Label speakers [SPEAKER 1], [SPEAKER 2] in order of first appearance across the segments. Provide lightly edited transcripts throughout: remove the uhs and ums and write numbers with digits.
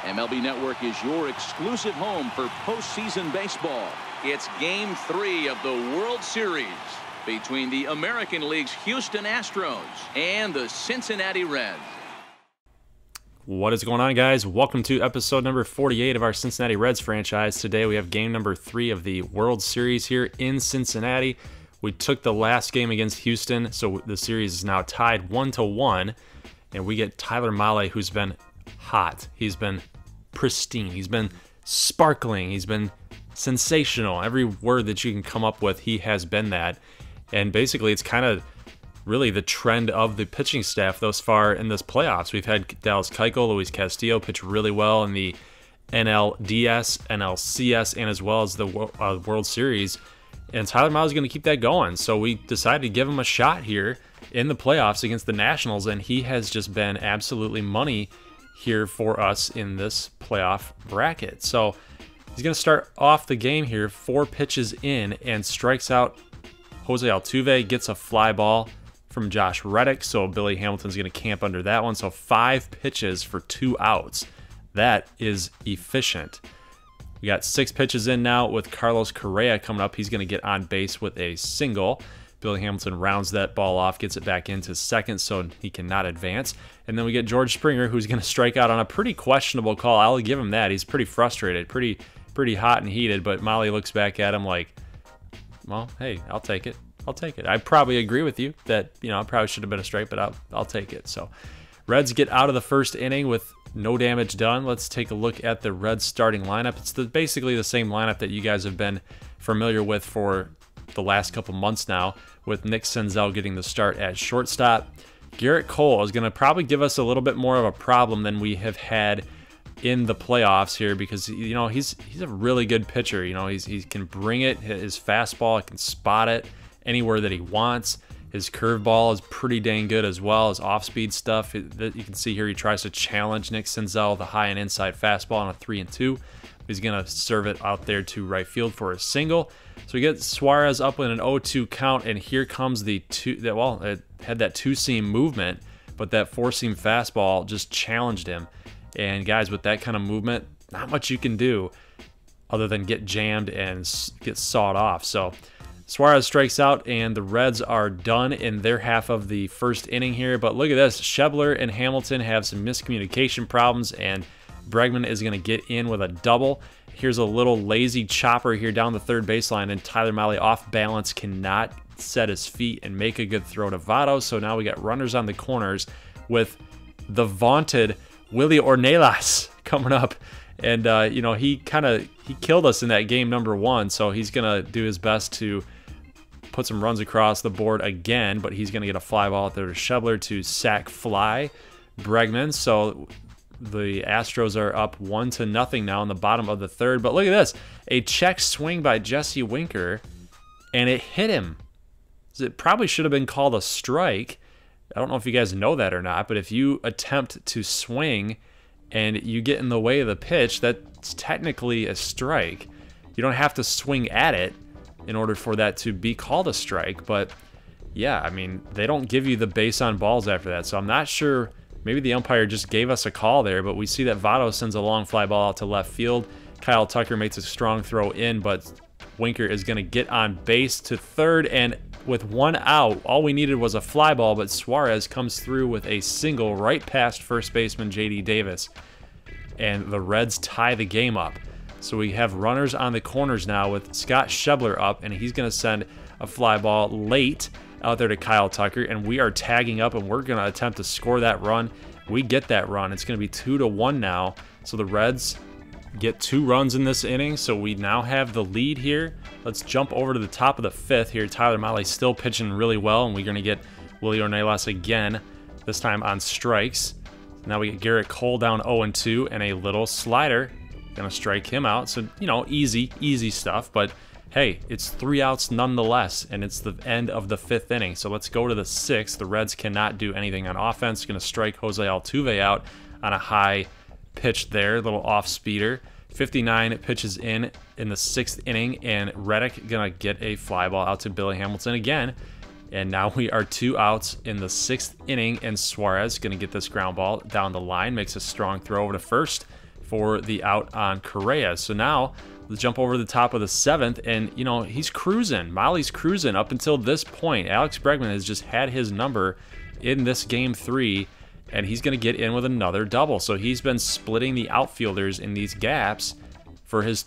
[SPEAKER 1] MLB Network is your exclusive home for postseason baseball. It's Game 3 of the World Series between the American League's Houston Astros and the Cincinnati Reds.
[SPEAKER 2] What is going on, guys? Welcome to episode number 48 of our Cincinnati Reds franchise. Today we have game number 3 of the World Series here in Cincinnati. We took the last game against Houston, so the series is now tied 1-1, and we get Tyler Mahle, who's been hot. He's been pristine. He's been sparkling. He's been sensational. Every word that you can come up with, he has been that. And basically, it's kind of really the trend of the pitching staff thus far in this playoffs. We've had Dallas Keuchel, Luis Castillo pitch really well in the NLDS, NLCS, and as well as the World Series. And Tyler Mahle is going to keep that going. So we decided to give him a shot here in the playoffs against the Nationals, and he has just been absolutely money here for us in this playoff bracket. So he's going to start off the game here, 4 pitches in, and strikes out Jose Altuve, gets a fly ball from Josh Reddick, so Billy Hamilton's going to camp under that one. So 5 pitches for 2 outs. That is efficient. We got 6 pitches in now with Carlos Correa coming up. He's going to get on base with a single. Billy Hamilton rounds that ball off, gets it back into second, so he cannot advance. And then we get George Springer, who's going to strike out on a pretty questionable call. I'll give him that. He's pretty frustrated, pretty hot and heated, but Mahle looks back at him like, well, hey, I'll take it. I'll take it. I probably agree with you that, it probably should have been a strike, but I'll take it. So Reds get out of the first inning with no damage done. Let's take a look at the Reds starting lineup. It's basically the same lineup that you guys have been familiar with for the last couple months now, with Nick Senzel getting the start at shortstop. Gerrit Cole is going to probably give us a little bit more of a problem than we have had in the playoffs here, because he's a really good pitcher. He can bring it. His fastball, can spot it anywhere that he wants. His curveball is pretty dang good as well. His off-speed stuff that you can see here, he tries to challenge Nick Senzel with a high and inside fastball on a 3-2. He's going to serve it out there to right field for a single. So we get Suarez up in an 0-2 count, and here comes it had that 2-seam movement, but that 4-seam fastball just challenged him. And guys, with that kind of movement, not much you can do other than get jammed and get sawed off. So Suarez strikes out, and the Reds are done in their half of the first inning here. But look at this. Schebler and Hamilton have some miscommunication problems, and Bregman is going to get in with a double. Here's a little lazy chopper here down the third baseline, and Tyler Mahle off balance cannot set his feet and make a good throw to Votto. So now we got runners on the corners with the vaunted Willie Ornelas coming up. And, he killed us in that game number 1, so he's going to do his best to put some runs across the board again, but he's going to get a fly ball out there to Schebler to sack fly Bregman. So the Astros are up 1-0 now in the bottom of the third. But look at this. A check swing by Jesse Winker, and it hit him. It probably should have been called a strike. I don't know if you guys know that or not, but if you attempt to swing and you get in the way of the pitch, that's technically a strike. You don't have to swing at it in order for that to be called a strike. But yeah, I mean, they don't give you the base on balls after that. So I'm not sure. Maybe the umpire just gave us a call there, but we see that Votto sends a long fly ball out to left field. Kyle Tucker makes a strong throw in, but Winker is going to get on base to third, and with 1 out, all we needed was a fly ball, but Suarez comes through with a single right past first baseman J.D. Davis, and the Reds tie the game up. So we have runners on the corners now with Scott Schebler up, and he's going to send a fly ball late out there to Kyle Tucker, and we are tagging up, and we're going to attempt to score that run. We get that run. It's going to be 2-1 now. So the Reds get 2 runs in this inning, so we now have the lead here. Let's jump over to the top of the 5th here. Tyler Mahle still pitching really well, and we're going to get Willie Ornelas again, this time on strikes. Now we get Gerrit Cole down 0-2, and a little slider. Going to strike him out. So, easy stuff, but hey, it's 3 outs nonetheless, and it's the end of the 5th inning. So let's go to the 6th. The Reds cannot do anything on offense. Going to strike Jose Altuve out on a high pitch there, little off speeder. 59 pitches in the 6th inning, and Reddick going to get a fly ball out to Billy Hamilton again. And now we are 2 outs in the 6th inning, and Suarez going to get this ground ball down the line, makes a strong throw over to first. for the out on Correa. So now let's jump over to the top of the 7th, and you know, he's cruising. Molly's cruising up until this point. Alex Bregman has just had his number in this game 3, and he's going to get in with another double. So he's been splitting the outfielders in these gaps for his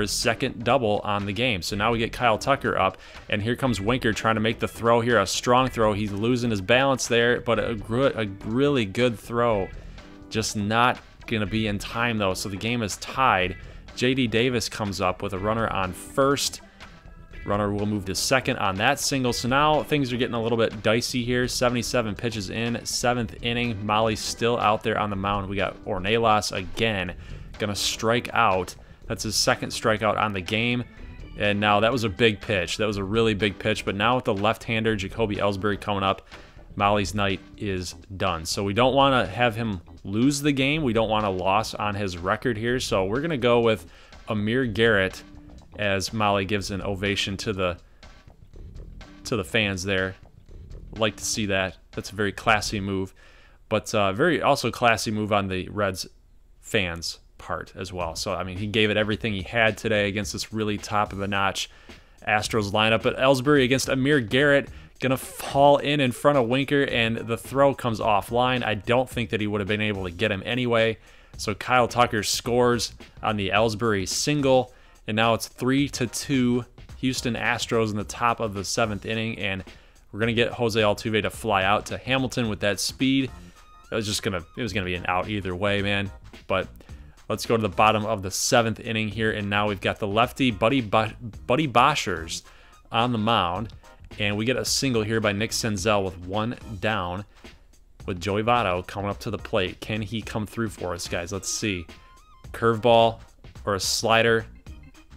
[SPEAKER 2] second double on the game. So now we get Kyle Tucker up, and here comes Winker trying to make the throw here, a strong throw. He's losing his balance there, but a really good throw. Just not going to be in time though, so the game is tied. JD Davis comes up with a runner on first. Runner will move to second on that single. So now things are getting a little bit dicey here. 77 pitches in, 7th inning. Molly's still out there on the mound. We got Ornelas again, gonna strike out. That's his second strikeout on the game. And now that was a big pitch. That was a really big pitch. But now with the left-hander, Jacoby Ellsbury, coming up, Molly's night is done. So we don't want to have him lose the game. We don't want a loss on his record here. So we're going to go with Amir Garrett as Molly gives an ovation to the fans there. Like to see that. That's a very classy move. But very also classy move on the Reds fans' part as well. So, I mean, he gave it everything he had today against this really top-of-the-notch Astros lineup. But Ellsbury against Amir Garrett, gonna fall in front of Winker, and the throw comes offline. I don't think that he would have been able to get him anyway. So Kyle Tucker scores on the Ellsbury single, and now it's 3-2 Houston Astros in the top of the 7th inning, and we're gonna get Jose Altuve to fly out to Hamilton with that speed. It was gonna be an out either way, man. But let's go to the bottom of the 7th inning here, and now we've got the lefty Buddy Boshers on the mound. And we get a single here by Nick Senzel with 1 down, with Joey Votto coming up to the plate. Can he come through for us, guys? Let's see. Curveball or a slider.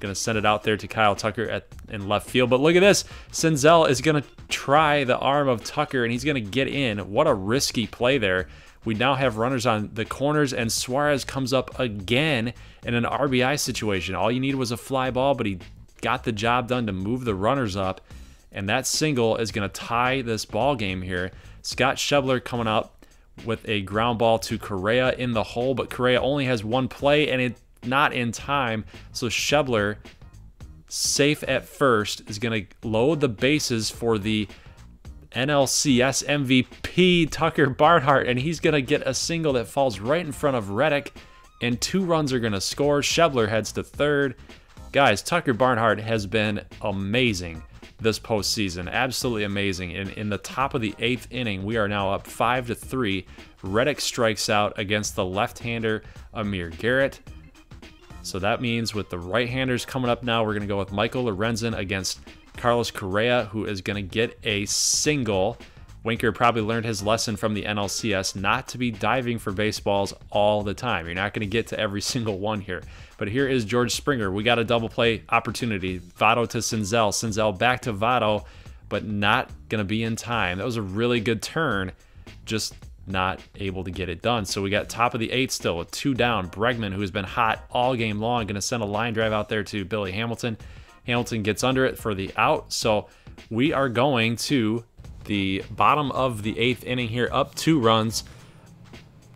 [SPEAKER 2] Going to send it out there to Kyle Tucker in left field. But look at this. Senzel is going to try the arm of Tucker, and he's going to get in. What a risky play there. We now have runners on the corners, and Suarez comes up again in an RBI situation. All you need was a fly ball, but he got the job done to move the runners up. And that single is going to tie this ball game here. Scott Schebler coming up with a ground ball to Correa in the hole, but Correa only has 1 play, and it's not in time. So Schebler, safe at first, is going to load the bases for the NLCS MVP Tucker Barnhart, and he's going to get a single that falls right in front of Reddick, and 2 runs are going to score. Schebler heads to third. Guys, Tucker Barnhart has been amazing this postseason. Absolutely amazing. In the top of the 8th inning, we are now up 5-3. Reddick strikes out against the left-hander Amir Garrett. So that means with the right-handers coming up now, we're going to go with Michael Lorenzen against Carlos Correa, who is going to get a single. Winker probably learned his lesson from the NLCS not to be diving for baseballs all the time. You're not going to get to every single one here. But here is George Springer. We got a double play opportunity. Votto to Senzel. Senzel back to Votto, but not going to be in time. That was a really good turn, just not able to get it done. So we got top of the 8th still with 2 down. Bregman, who has been hot all game long, going to send a line drive out there to Billy Hamilton. Hamilton gets under it for the out. So we are going to the bottom of the 8th inning here, up 2 runs.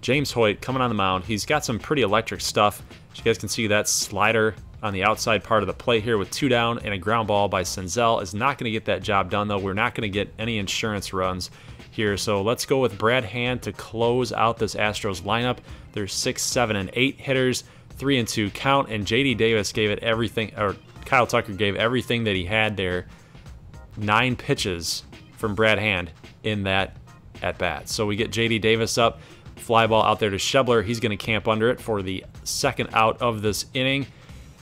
[SPEAKER 2] James Hoyt coming on the mound. He's got some pretty electric stuff. As you guys can see, that slider on the outside part of the plate here with 2 down, and a ground ball by Senzel is not going to get that job done, though. We're not going to get any insurance runs here. So let's go with Brad Hand to close out this Astros lineup. There's 6, 7, and 8 hitters, 3-2 count, and JD Davis gave it everything, or Kyle Tucker gave everything that he had there. 9 pitches from Brad Hand in that at bat. So we get JD Davis up, fly ball out there to Schebler. He's going to camp under it for the second out of this inning.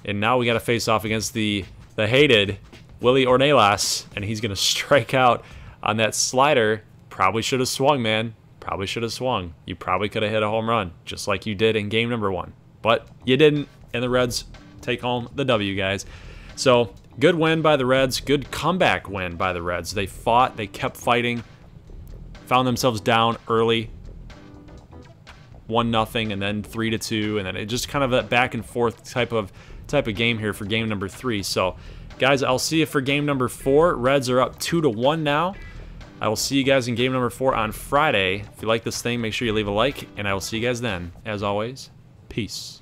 [SPEAKER 2] And now we got to face off against the hated Willie Ornelas, and he's going to strike out on that slider. Probably should have swung, man. Probably should have swung. You probably could have hit a home run, just like you did in game number 1. But you didn't, and the Reds take home the W, guys. So good win by the Reds. Good comeback win by the Reds. They fought. They kept fighting. Found themselves down early. 1-0, and then 3-2, and then it just kind of that back and forth type of game here for game number 3. So, guys, I'll see you for game number 4. Reds are up 2-1 now. I will see you guys in game number 4 on Friday. If you like this thing, make sure you leave a like, and I will see you guys then. As always, peace.